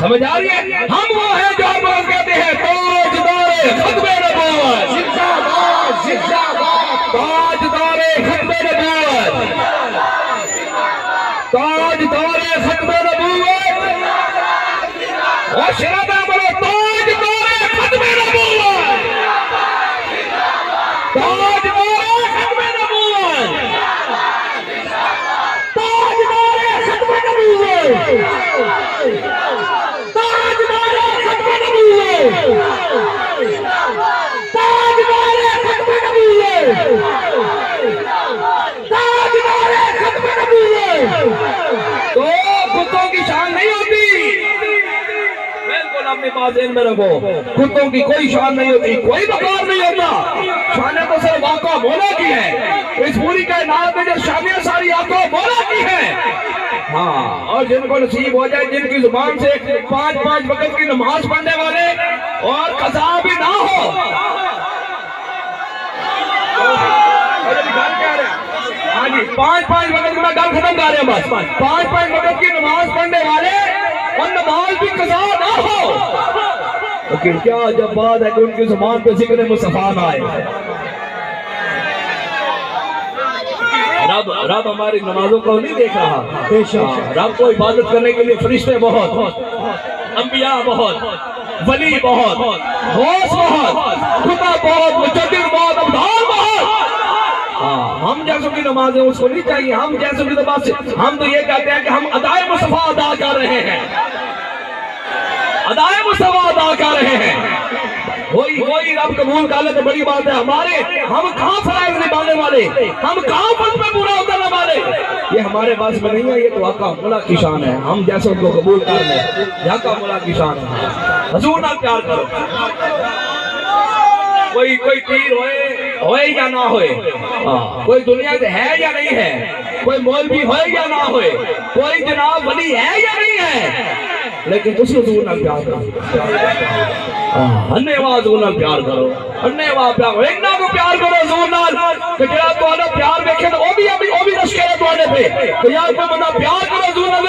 समझ आ रही है? हम वो है जो आप लोग कहते हैं ताजदारे खत्मे नबूवत, जिंदाबाद जिंदाबाद, ताजदारे खत्मे नबूवत, ताजदारे खत्मे नबूवत, और शराबा बोलो ताजदारे खत्मे नबूवत, ताजदारे खत्मे नबूवत, ताजदारे खत्मे नबूवत, ताजदारे खत्मे नबूवत, ताजदारे खत्मे नबूवत, ताजदारे खत्मे नबूवत। तो कुत्तों की शान नहीं होती, बिल्कुल अपने पास इन में रखो, कुत्तों की कोई शान नहीं होती, कोई बकार नहीं होता। शान तो सिर्फ आका मौला की है। इस पूरी कायनात में जो शानियां सारी आका मौला की है। हाँ, और जिनको नसीब हो जाए, जिनकी जुबान से 5-5 वक्त की नमाज पढ़ने वाले और कज़ा भी ना हो, हाँ जी, 5-5 वक्त की मैं गल खत्म कर रहा हूँ बस, 5-5 वक्त की नमाज पढ़ने वाले और नमाज भी कज़ा ना हो, लेकिन क्या जब बात है कि उनकी जुबान पे जिक्र मुस्तफा ना आए। रब हमारी नमाजों को नहीं देख रहा। रब को इबादत करने के लिए फरिश्ते बहुत, अंबिया बहुत, वली बहुत, गौस बहुत, खुदा बहुत, मुजद्दिद बहुत, अब्दाल बहुत। हम जैसों की नमाजें उसको नहीं चाहिए। हम जैसों की नमाज, हम तो ये कहते हैं कि हम अदाए मुस्तफा अदा कर रहे हैं, अदाए मुस्तफा अदा कर रहे हैं। वही रब कबूल कर ले तो बड़ी बात है। हमारे हम कहाँ फराइज निभाने वाले, हम कहाँ फर्ज में पूरा उतरने वाले, ये हमारे पास में नहीं है। ये तो आका मौला की शान है। हम जैसे उनको कबूल कर ले, ये आका मौला की शान है। हुजूर ना प्यार करो, कोई पीर होए या ना होए, कोई दुनिया से है या नहीं है, कोई मौलवी होए या ना होए, कोई जनाब वली है या नहीं है, लेकिन तुम हुजूर ना प्यार करो, धन्यवाद हुजूर नाल प्यार करो, धन्यवाद प्यार करो, एक ना को प्यार करो हुजूर नाल। कि जेड़ा तुम्हारा प्यार देखे तो वो भी रश करे तुम्हारे पे। तो यार कोई बंदा प्यार करो हुजूर नाल,